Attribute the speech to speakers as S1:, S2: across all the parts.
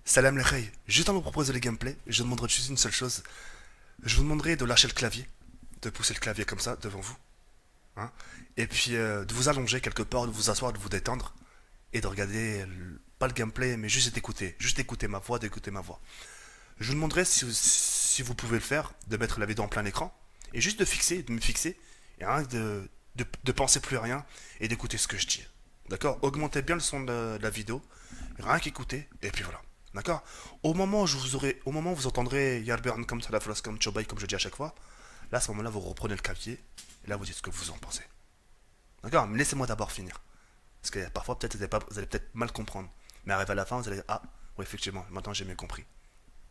S1: Salam les khayr. Juste avant de vous proposer le gameplay, je demanderai juste une seule chose. Je vous demanderai de lâcher le clavier, de pousser le clavier comme ça devant vous, hein, et puis de vous allonger quelque part, de vous asseoir, de vous détendre, et de regarder, pas le gameplay, mais juste d'écouter ma voix, d'écouter ma voix. Je vous demanderai si vous pouvez le faire, de mettre la vidéo en plein écran, et juste de me fixer, et rien de penser plus à rien, et d'écouter ce que je dis. D'accord. Augmentez bien le son de la vidéo, rien qu'écouter, et puis voilà. D'accord. Au moment où vous entendrez Yarbern comme ça, la flosse comme Chobay, comme je dis à chaque fois, là, à ce moment-là, vous reprenez le clavier, et là, vous dites ce que vous en pensez. D'accord. Mais laissez-moi d'abord finir. Parce que parfois, peut-être, vous allez peut-être mal comprendre. Mais arrivé à la fin, vous allez dire, ah, oui, effectivement, maintenant j'ai mieux compris.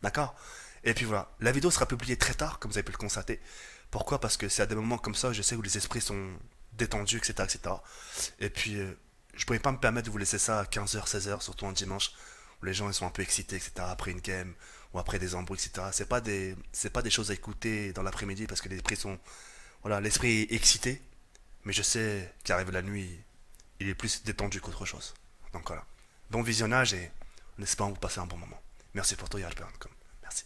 S1: D'accord. Et puis voilà, la vidéo sera publiée très tard, comme vous avez pu le constater. Pourquoi? Parce que c'est à des moments comme ça, je sais, où les esprits sont détendus, etc. etc. Et puis, je ne pouvais pas me permettre de vous laisser ça à 15h, 16h, surtout un dimanche, où les gens ils sont un peu excités, etc. Après une game, ou après des embrouilles, etc. C'est pas des choses à écouter dans l'après-midi, parce que les esprits sont... Voilà, l'esprit est excité, mais je sais qu'arrive la nuit, il est plus détendu qu'autre chose. Donc voilà. Bon visionnage et en espérant vous passer un bon moment. Merci pour tout, Yalper. Merci.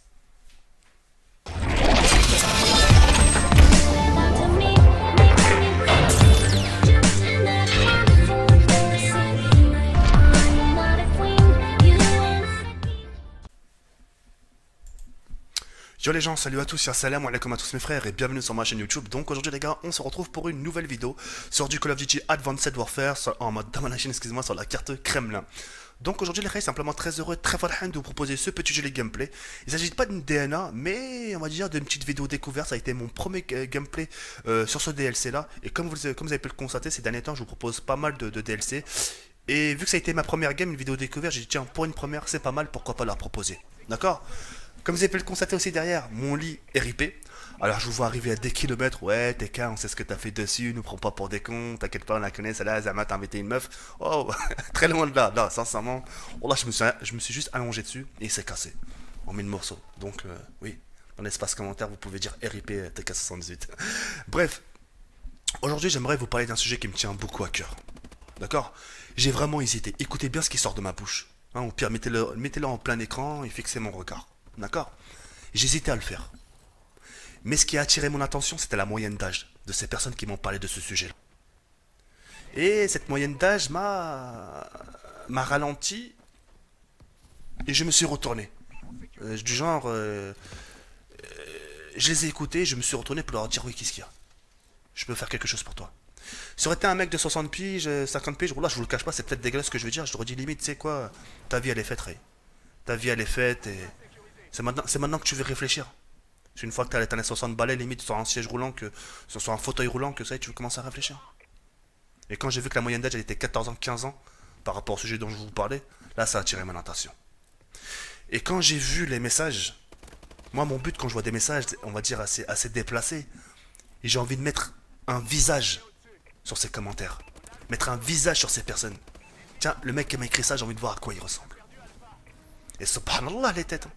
S1: Yo les gens, salut à tous, salam alaikum à tous mes frères et bienvenue sur ma chaîne YouTube. Donc aujourd'hui les gars, on se retrouve pour une nouvelle vidéo sur du Call of Duty Advanced Warfare en mode Damanachin, excusez-moi, sur la carte Kremlin. Donc aujourd'hui les gars, simplement très heureux, très farhan de vous proposer ce petit jeu de gameplay. Il s'agit pas d'une DNA, mais on va dire d'une petite vidéo découverte. Ça a été mon premier gameplay sur ce DLC là. Et comme vous avez pu le constater, ces derniers temps, je vous propose pas mal de DLC. Et vu que ça a été ma première game, une vidéo découverte, j'ai dit tiens, pour une première, c'est pas mal, pourquoi pas la proposer. D'accord. Comme vous avez pu le constater aussi derrière, mon lit est ripé. Alors je vous vois arriver à des kilomètres, ouais, TK, on sait ce que t'as fait dessus, nous prends pas pour des cons, t'inquiète pas, on la connaît, celle-là, Zama t'a invité une meuf. Oh, très loin de là, là, sincèrement. Oh là, je me suis juste allongé dessus et il s'est cassé en mille morceaux. Donc, oui, dans l'espace commentaire, vous pouvez dire RIP TK78. Bref, aujourd'hui, j'aimerais vous parler d'un sujet qui me tient beaucoup à cœur. D'accord. J'ai vraiment hésité. Écoutez bien ce qui sort de ma bouche. Hein, au pire, mettez-le en plein écran et fixez mon regard. D'accord. J'hésitais à le faire. Mais ce qui a attiré mon attention, c'était la moyenne d'âge de ces personnes qui m'ont parlé de ce sujet-là. Et cette moyenne d'âge m'a ralenti et je me suis retourné. Du genre, je les ai écoutés, je me suis retourné pour leur dire oui, qu'est-ce qu'il y a. Je peux faire quelque chose pour toi. Ça aurait été un mec de 60 piges, 50 piges, là je vous le cache pas, c'est peut-être dégueulasse ce que je veux dire, je leur dis limite, tu sais quoi, ta vie elle est faite, Ray. Ta vie elle est faite et c'est maintenant que tu veux réfléchir. C'est une fois que t'as les 60 balais, limite sur un siège roulant, sur un fauteuil roulant, que ça y est, tu commences à réfléchir. Et quand j'ai vu que la moyenne d'âge elle était 14 ans, 15 ans, par rapport au sujet dont je vous parlais, là ça a attiré mon attention. Et quand j'ai vu les messages, moi mon but quand je vois des messages, on va dire assez déplacés, et j'ai envie de mettre un visage sur ces commentaires. Mettre un visage sur ces personnes. Tiens, le mec qui m'a écrit ça, j'ai envie de voir à quoi il ressemble. Et subhanallah les têtes.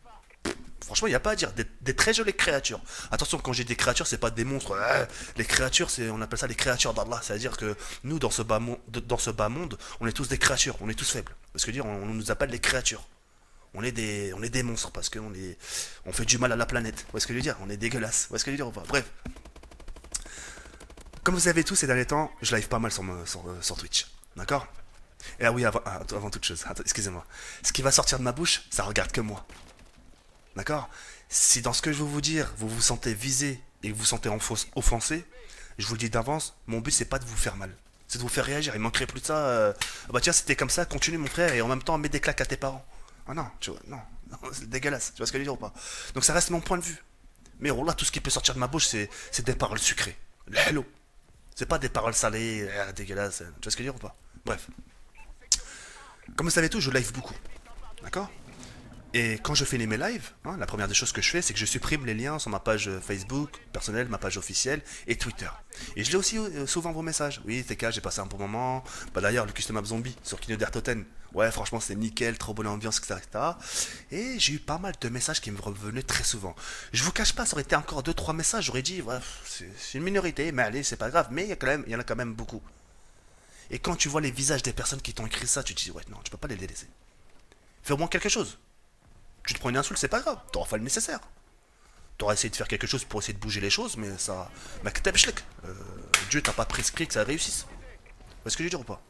S1: Franchement, il n'y a pas à dire. Des très jolies créatures. Attention, quand j'ai des créatures, c'est pas des monstres. Les créatures, on appelle ça les créatures d'Allah. C'est-à-dire que nous, dans ce bas monde, on est tous des créatures. On est tous faibles. Parce que dire, on nous appelle les créatures. On est des monstres parce on fait du mal à la planète. Vous voyez ce que je veux dire? On est dégueulasse. Vous voyez ce que je veux dire ou pas? Bref. Comme vous savez tous ces derniers temps, je live pas mal sur Twitch. D'accord. Et ah oui, avant toute chose, excusez-moi. Ce qui va sortir de ma bouche, ça regarde que moi. D'accord. Si dans ce que je veux vous dire, vous vous sentez visé et que vous vous sentez offensé, je vous le dis d'avance, mon but c'est pas de vous faire mal. C'est de vous faire réagir. Il manquerait plus de ça. Ah bah tiens, c'était comme ça, continue mon frère, et en même temps, mets des claques à tes parents. Ah non, tu vois, non, non, c'est dégueulasse. Tu vois ce que je veux dire ou pas? Donc ça reste mon point de vue. Mais oh là, tout ce qui peut sortir de ma bouche, c'est des paroles sucrées. Le hello. C'est pas des paroles salées, dégueulasses. Tu vois ce que je veux dire ou pas? Bref. Comme vous savez tout, je live beaucoup. D'accord. Et quand je fais mes lives, hein, la première des choses que je fais, c'est que je supprime les liens sur ma page Facebook personnelle, ma page officielle et Twitter. Et je lis aussi souvent vos messages. Oui, TK, j'ai passé un bon moment. Bah d'ailleurs, le custom app zombie sur Kino Dertoten. Ouais, franchement, c'est nickel, trop bonne ambiance, etc., etc. Et j'ai eu pas mal de messages qui me revenaient très souvent. Je vous cache pas, ça aurait été encore deux trois messages, j'aurais dit, ouais, c'est une minorité, mais allez, c'est pas grave. Mais il y en a quand même beaucoup. Et quand tu vois les visages des personnes qui t'ont écrit ça, tu te dis, ouais, non, tu peux pas les délaisser. Fais au moins quelque chose. Tu te prends une insulte, c'est pas grave, t'auras fait le nécessaire. T'auras essayé de faire quelque chose pour essayer de bouger les choses, mais ça... Dieu t'a pas prescrit que ça réussisse. Vous voyez ce que je veux dire ou pas?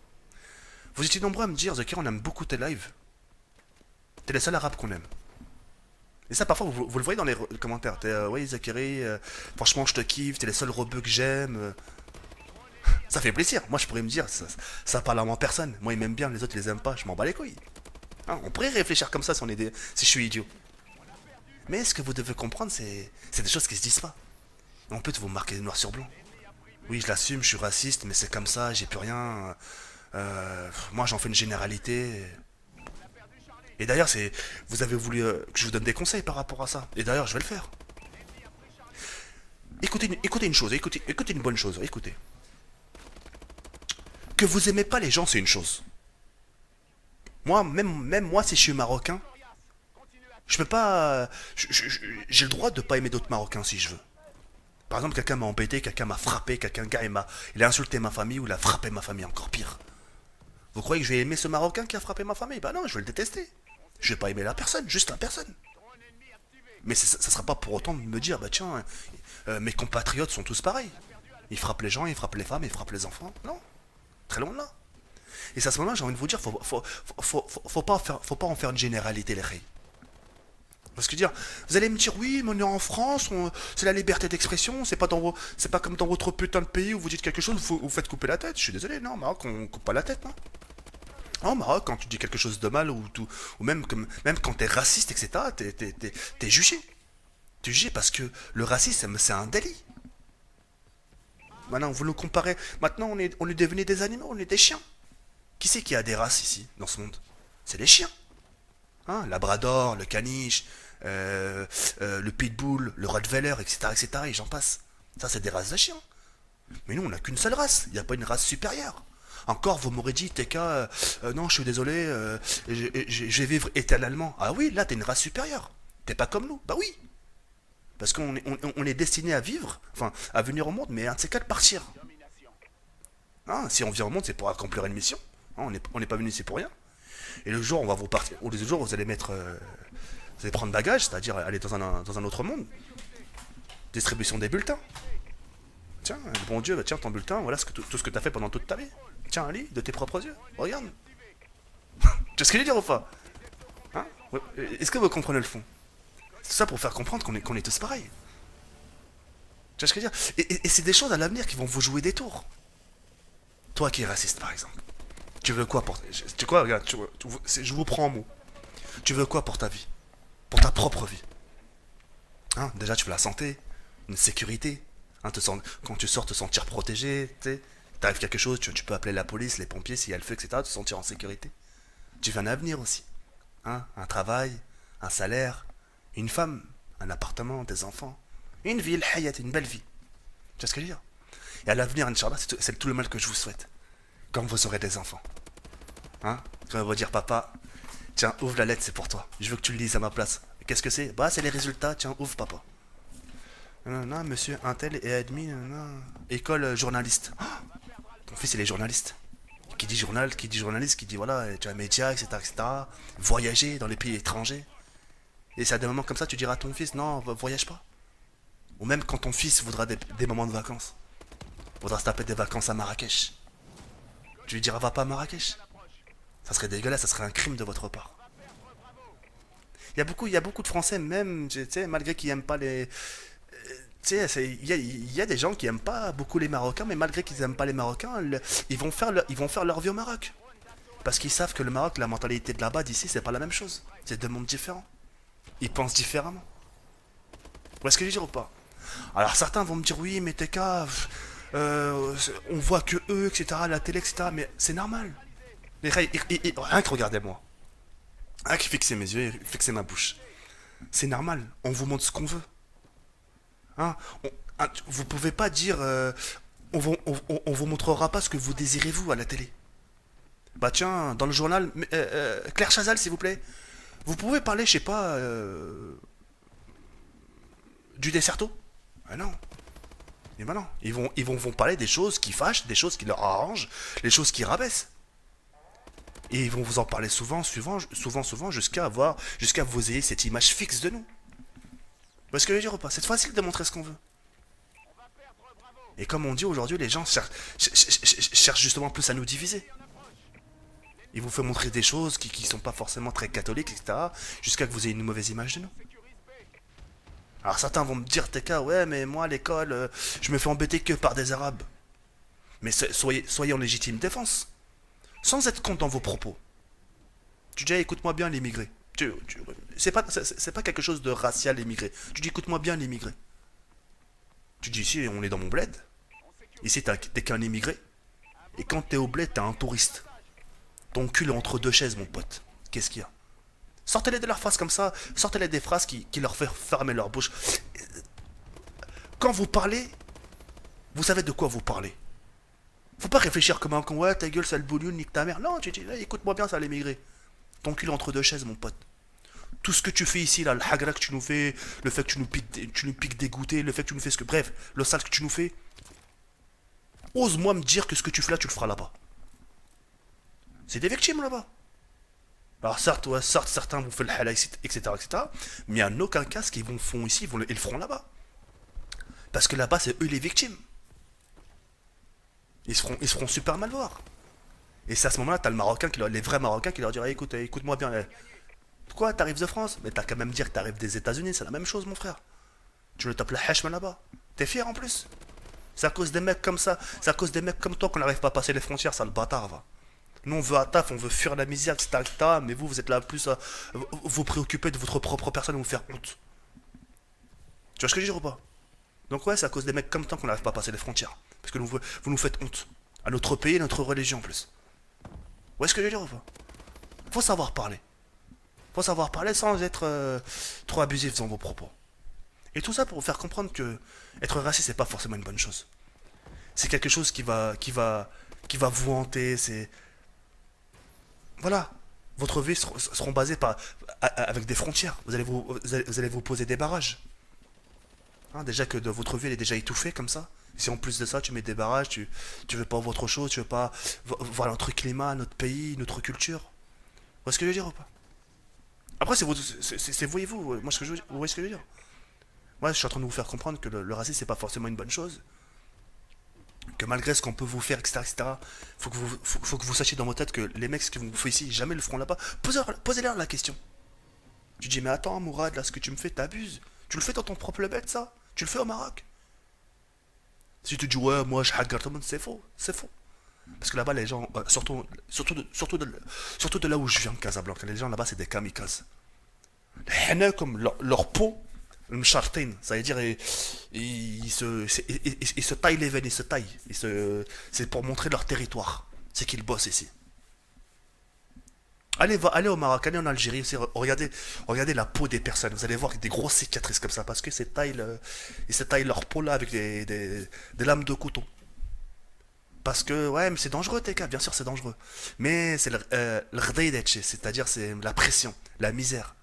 S1: Vous étiez nombreux à me dire, Zakir, on aime beaucoup tes lives. T'es les seuls arabes qu'on aime. Et ça, parfois, vous le voyez dans les commentaires. T'es, ouais, Zakiri, franchement, je te kiffe, t'es les seuls rebeux que j'aime. Ça fait plaisir. Moi, je pourrais me dire, ça parle à moi personne. Moi, ils m'aiment bien, les autres, ils les aiment pas. Je m'en bats les couilles. Hein, on pourrait réfléchir comme ça si, si je suis idiot. Mais ce que vous devez comprendre, c'est des choses qui se disent pas. On peut vous marquer noir sur blanc. Oui, je l'assume, je suis raciste, mais c'est comme ça, j'ai plus rien. Moi, j'en fais une généralité. Et d'ailleurs, vous avez voulu que je vous donne des conseils par rapport à ça. Et d'ailleurs, je vais le faire. Écoutez une chose, écoutez une bonne chose, écoutez. Que vous aimez pas les gens, c'est une chose. Moi, même moi, si je suis marocain, je peux pas. J'ai le droit de pas aimer d'autres Marocains si je veux. Par exemple, quelqu'un m'a embêté, quelqu'un m'a frappé, gars, il a insulté ma famille ou il a frappé ma famille, encore pire. Vous croyez que je vais aimer ce Marocain qui a frappé ma famille? Bah non, je vais le détester. Je vais pas aimer la personne, juste la personne. Mais ça sera pas pour autant de me dire, bah tiens, mes compatriotes sont tous pareils. Ils frappent les gens, ils frappent les femmes, ils frappent les enfants. Non, très loin de là. Et c'est à ce moment-là, j'ai envie de vous dire, faut pas en faire une généralité, les règles. Parce que dire, vous allez me dire, oui, mais on est en France, c'est la liberté d'expression, c'est pas comme dans votre putain de pays où vous dites quelque chose, vous faites couper la tête. Je suis désolé, non, au Maroc, on coupe pas la tête, non. Au Maroc, quand tu dis quelque chose de mal, ou même quand t'es raciste, etc., t'es jugé. T'es jugé parce que le racisme, c'est un délit. Maintenant, vous nous comparez, maintenant on est devenus des animaux, on est des chiens. Qui c'est qui a des races ici, dans ce monde? C'est les chiens. Hein, Labrador, le caniche, le pitbull, le rottweiler, etc., etc., et j'en passe. Ça, c'est des races de chiens. Mais nous, on n'a qu'une seule race. Il n'y a pas une race supérieure. Encore, vous m'aurez dit, TK, non, je suis désolé, je vais vivre éternellement. Ah oui, là, t'es une race supérieure. T'es pas comme nous. Bah oui. Parce on est destiné à vivre, enfin, à venir au monde, mais un de ces quatre partir. Hein, si on vient au monde, c'est pour accomplir une mission. Hein, on n'est pas venu ici pour rien. Et le jour où on va vous partir, ou le jour où vous allez mettre, vous allez prendre bagage, c'est-à-dire aller dans un autre monde. Distribution des bulletins. Tiens, le bon Dieu, tiens ton bulletin, voilà tout ce que t'as fait pendant toute ta vie. Tiens, lis de tes propres yeux, regarde. Tu vois ce que je veux dire ou pas? Hein? Est-ce que vous comprenez le fond? C'est tout ça pour faire comprendre qu'on est tous pareils. Tu vois ce que je veux dire? Et c'est des choses à l'avenir qui vont vous jouer des tours. Toi qui es raciste, par exemple. Tu veux quoi pour... Tu quoi, regarde, je vous prends en mots. Tu veux quoi pour ta vie? Pour ta propre vie? Hein, déjà, tu veux la santé, une sécurité. Hein, quand tu sors, te sentir protégé. T'arrive quelque chose, tu peux appeler la police, les pompiers, s'il y a le feu, etc. Te sentir en sécurité. Tu veux un avenir aussi. Hein, un travail, un salaire, une femme, un appartement, des enfants. Une vie, le hayat, une belle vie. Tu vois ce que je veux dire? Et à l'avenir, Inch'Allah, c'est tout le mal que je vous souhaite. Quand vous aurez des enfants. Hein? Quand on va dire, papa, tiens, ouvre la lettre, c'est pour toi. Je veux que tu le lises à ma place. Qu'est-ce que c'est? Bah, c'est les résultats, tiens, ouvre, papa. Non, non, monsieur, un tel et admis, non. École journaliste. Oh, ton fils, il est journaliste. Qui dit journal, qui dit journaliste, qui dit, voilà, tu as un média, etc., etc. Voyager dans les pays étrangers. Et c'est à des moments comme ça, tu diras à ton fils, non, voyage pas. Ou même quand ton fils voudra des moments de vacances. Voudra se taper des vacances à Marrakech. Tu lui diras, va pas à Marrakech. Ça serait dégueulasse, ça serait un crime de votre part. Il y a beaucoup de Français, même, tu sais, malgré qu'ils aiment pas les... Tu sais, il y a des gens qui aiment pas beaucoup les Marocains, mais malgré qu'ils aiment pas les Marocains, ils vont faire leur vie au Maroc. Parce qu'ils savent que le Maroc, la mentalité de là-bas, d'ici, c'est pas la même chose. C'est deux mondes différents. Ils pensent différemment. Vous voyez ce que je veux dire ou pas? Alors certains vont me dire, oui, mais TK, on voit que eux, etc., la télé, etc., mais c'est normal. Rien que regardez-moi. Rien que fixer mes yeux et fixer ma bouche. C'est normal, on vous montre ce qu'on veut. Hein, vous pouvez pas dire on vous montrera pas ce que vous désirez vous à la télé. Bah tiens, dans le journal, Claire Chazal s'il vous plaît, vous pouvez parler, je sais pas, du Desserto? Ah non. Et ben non, vont parler des choses qui fâchent, des choses qui leur arrangent, les choses qui rabaissent. Et ils vont vous en parler souvent, jusqu'à vous ayez cette image fixe de nous. Parce que je veux dire ou pas, c'est facile de montrer ce qu'on veut. Et comme on dit aujourd'hui, les gens cherchent justement plus à nous diviser. Ils vous font montrer des choses qui sont pas forcément très catholiques, etc. Jusqu'à que vous ayez une mauvaise image de nous. Alors certains vont me dire, TK, ouais, mais moi à l'école, je me fais embêter que par des arabes. Mais soyez en légitime défense. Sans être contre dans vos propos. Tu dis, hey, écoute-moi bien l'immigré. C'est pas quelque chose de racial l'immigré. Tu dis, écoute-moi bien l'immigré. Tu dis, ici, on est dans mon bled. Ici, t'es qu'un immigré. Et quand t'es au bled, t'es un touriste. Ton cul est entre deux chaises, mon pote. Qu'est-ce qu'il y a? Sortez-les de leurs phrases comme ça. Sortez-les des phrases qui leur font fermer leur bouche. Quand vous parlez, vous savez de quoi vous parlez. Faut pas réfléchir comme un con. Ouais, ta gueule, sale boulot, nique ta mère. Non, tu dis, écoute-moi bien, ça l'émigré. Ton cul est entre deux chaises, mon pote. Tout ce que tu fais ici, là, le hagra que tu nous fais, le fait que tu nous piques des goûters, le fait que tu nous fais ce que. Bref, le sale que tu nous fais, ose-moi me dire que ce que tu fais là, tu le feras là-bas. C'est des victimes là-bas. Alors certes, ouais, certes, certains vous font le halal, etc., etc. Mais en aucun cas, ce qu'ils font ici, ils le feront là-bas. Parce que là-bas, c'est eux les victimes. Ils se feront super mal voir. Et c'est à ce moment-là, t'as les vrais Marocains qui leur diront, écoute, écoute-moi bien. Quoi, t'arrives de France? Mais t'as qu'à même dire que t'arrives des États-Unis, c'est la même chose, mon frère. Tu le tapes la hachma là-bas. T'es fier en plus? C'est à cause des mecs comme ça, c'est à cause des mecs comme toi qu'on n'arrive pas à passer les frontières, ça le bâtard, va. Nous, on veut à taf, on veut fuir la misère, etc., etc., mais vous êtes là plus à vous préoccuper de votre propre personne et vous faire honte. Tu vois ce que je veux dire ou pas? Donc ouais, c'est à cause des mecs comme toi qu'on n'arrive pas à passer les frontières. Parce que vous nous faites honte. À notre pays, à notre religion en plus. Vous voyez ce que je veux dire ou pas? Faut savoir parler. Faut savoir parler sans être trop abusif dans vos propos. Et tout ça pour vous faire comprendre que être raciste, c'est pas forcément une bonne chose. C'est quelque chose qui va vous hanter. C'est voilà. Votre vie seront basées avec des frontières. Vous allez vous poser des barrages. Hein, déjà que de votre vie elle est déjà étouffée comme ça. Si en plus de ça tu mets des barrages, tu veux pas voir autre chose, tu veux pas voir notre climat, notre pays, notre culture. Vous voyez ce que je veux dire ou pas? Après c'est voyez-vous, moi ce que je veux dire, vous voyez ce que je veux dire? Moi je suis en train de vous faire comprendre que le racisme c'est pas forcément une bonne chose. Que malgré ce qu'on peut vous faire, etc., etc., faut que vous sachiez dans votre tête que les mecs, ce qu'ils vous font ici, jamais le feront là-bas. Posez-leur la question. Tu dis, mais attends, Mourad, là, ce que tu me fais, t'abuses. Tu le fais dans ton propre bête, ça? Tu le fais au Maroc? Si tu dis, ouais, moi, je hagar tout le monde, c'est faux. C'est faux. Parce que là-bas, les gens, surtout de là où je viens, Casablanca, les gens là-bas, c'est des kamikazes. Les henna, comme leur peau, mchartin, ça veut dire, ils se taillent les veines, ils se taillent. C'est pour montrer leur territoire. C'est qu'ils bossent ici. Allez au Maroc, allez en Algérie aussi, regardez la peau des personnes. Vous allez voir des grosses cicatrices comme ça parce que ils se taillent leur peau là avec des lames de couteau. Parce que, ouais, mais c'est dangereux, TK, bien sûr, c'est dangereux. Mais c'est le rdeideche, c'est-à-dire c'est la pression, la misère.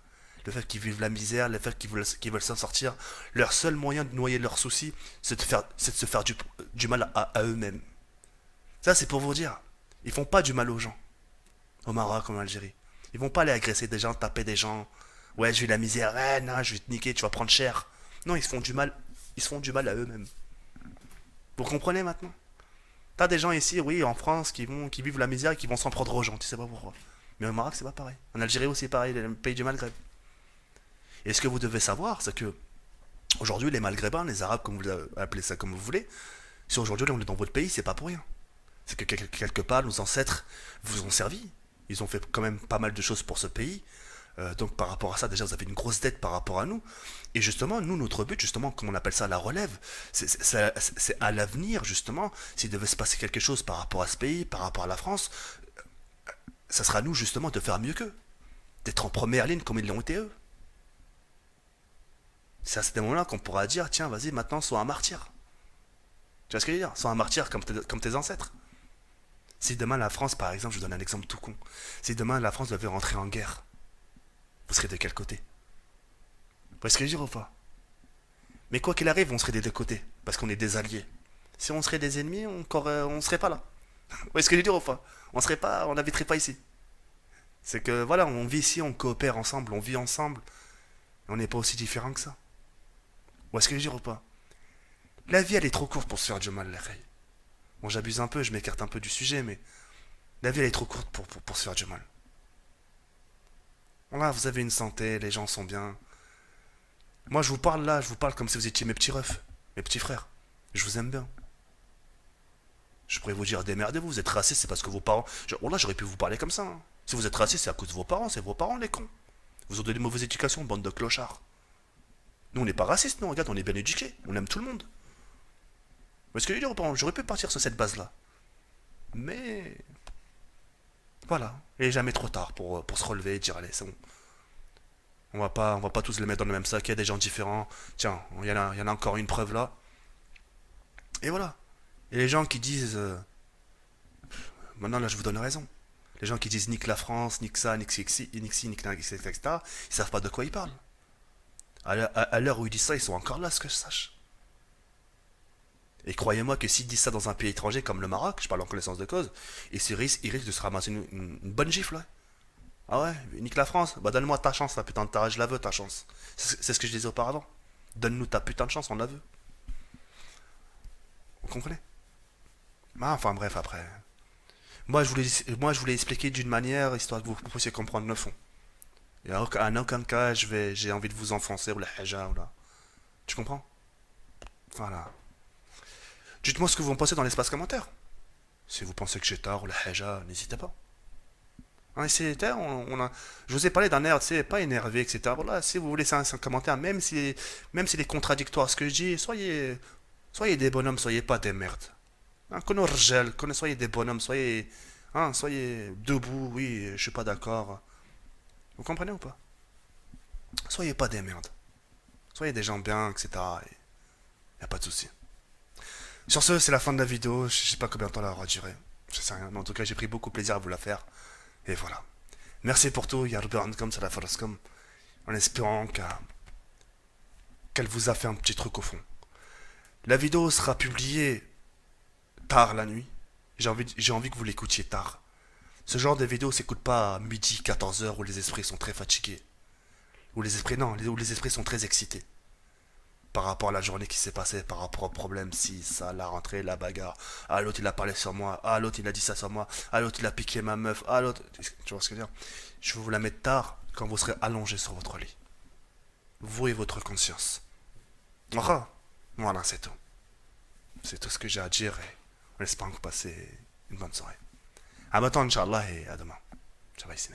S1: Le fait qu'ils vivent la misère, le fait qu'ils veulent s'en sortir. Leur seul moyen de noyer leurs soucis, c'est de se faire du mal à eux-mêmes. Ça, c'est pour vous dire. Ils font pas du mal aux gens. Au Maroc, en Algérie. Ils vont pas aller agresser des gens, taper des gens. Ouais, je vis la misère. Ouais, non, je vais te niquer, tu vas prendre cher. Non, ils se font du mal. Ils se font du mal à eux-mêmes. Vous comprenez maintenant? T'as des gens ici, oui, en France, qui vivent la misère et qui vont s'en prendre aux gens, tu sais pas pourquoi. Mais au Maroc, c'est pas pareil. En Algérie aussi, pareil, le pays du Maghreb. Et ce que vous devez savoir, c'est que aujourd'hui, les Maghrébins, les Arabes, comme vous appelez ça comme vous voulez, si aujourd'hui on est dans votre pays, c'est pas pour rien. C'est que quelque part, nos ancêtres vous ont servi. Ils ont fait quand même pas mal de choses pour ce pays. Donc par rapport à ça, déjà, vous avez une grosse dette par rapport à nous. Et justement, nous, notre but, justement, comme on appelle ça la relève, c'est à l'avenir, justement, s'il devait se passer quelque chose par rapport à ce pays, par rapport à la France, ça sera à nous, justement, de faire mieux qu'eux. D'être en première ligne comme ils l'ont été eux. C'est à ce moment-là qu'on pourra dire, tiens, vas-y, maintenant, sois un martyr. Tu vois ce que je veux dire? Sois un martyr comme tes ancêtres. Si demain la France, par exemple, je vous donne un exemple tout con, si demain la France devait rentrer en guerre, vous serez de quel côté? Vous voyez ce que je veux dire ou pas? Mais quoi qu'il arrive, on serait des deux côtés, parce qu'on est des alliés. Si on serait des ennemis, on serait pas là. Vous voyez ce que je veux dire ou pas? On n'habiterait pas ici. C'est que voilà, on vit ici, on coopère ensemble, on vit ensemble, et on n'est pas aussi différents que ça. Ou est-ce que je veux dire ou pas? La vie, elle est trop courte pour se faire du mal, la reille. Bon, j'abuse un peu, je m'écarte un peu du sujet, mais la vie, elle est trop courte pour se faire du mal. Voilà, vous avez une santé, les gens sont bien. Moi, je vous parle là, je vous parle comme si vous étiez mes petits refs, mes petits frères. Je vous aime bien. Je pourrais vous dire, démerdez-vous, vous êtes raciste, c'est parce que vos parents. Oh là, j'aurais pu vous parler comme ça, hein. Si vous êtes raciste, c'est à cause de vos parents, c'est vos parents les cons. Vous ont donné une mauvaise éducation, bande de clochards. Nous, on n'est pas racistes, non, regarde, on est bien éduqués, on aime tout le monde. Parce que j'aurais pu partir sur cette base-là. Mais. Voilà, il n'est jamais trop tard pour se relever et dire, allez, c'est bon. On va pas tous les mettre dans le même sac, il y a des gens différents. Tiens, il y en a encore une preuve là. Et voilà. Et les gens qui disent. Maintenant, là, je vous donne raison. Les gens qui disent nique la France, nique ça, nique ci, nique ci, nique là, etc., ils savent pas de quoi ils parlent. À l'heure où ils disent ça, ils sont encore là, ce que je sache. Et croyez-moi que s'ils disent ça dans un pays étranger comme le Maroc, je parle en connaissance de cause, ils risquent de se ramasser une bonne gifle, ouais. Ah ouais, nique la France, bah donne-moi ta chance, la putain de tarage, je la veux ta chance. C'est ce que je disais auparavant. Donne-nous ta putain de chance, on la veut. Vous comprenez? Ah, enfin bref, après. Moi, je voulais expliquer d'une manière, histoire que vous puissiez comprendre le fond. Et en aucun cas, j'ai envie de vous enfoncer ou la haja ou là. Tu comprends? Voilà. Dites-moi ce que vous en pensez dans l'espace commentaire. Si vous pensez que j'ai tort ou la haja, n'hésitez pas. Hein, je vous ai parlé d'un air, tu sais, pas énervé, etc. Voilà, si vous voulez laisser un commentaire, même s'il est contradictoire ce que je dis, soyez des bonhommes, soyez pas des merdes. Hein, soyez des bonhommes, soyez debout, oui, je suis pas d'accord. Vous comprenez ou pas? Soyez pas des merdes. Soyez des gens bien, etc. Y a pas de souci. Sur ce, c'est la fin de la vidéo. Je sais pas combien de temps elle aura duré. Je sais rien. Mais en tout cas, j'ai pris beaucoup de plaisir à vous la faire. Et voilà. Merci pour tout. Yarburn comme ça la comme. En espérant qu'elle vous a fait un petit truc au fond. La vidéo sera publiée tard la nuit. J'ai envie que vous l'écoutiez tard. Ce genre de vidéo s'écoute pas à midi, 14 h où les esprits sont très fatigués. Où les esprits, non, où les esprits sont très excités. Par rapport à la journée qui s'est passée, par rapport au problème, si, ça, la rentrée, la bagarre. Ah, l'autre il a parlé sur moi. Ah, l'autre il a dit ça sur moi. Ah, l'autre il a piqué ma meuf. Ah, l'autre. Tu vois ce que je veux dire? Je vais vous la mettre tard quand vous serez allongé sur votre lit. Vous et votre conscience. Voilà, c'est tout. C'est tout ce que j'ai à dire et on espère que vous passez une bonne soirée. À maintenant, Inch'Allah, et à demain. Ça va, ici.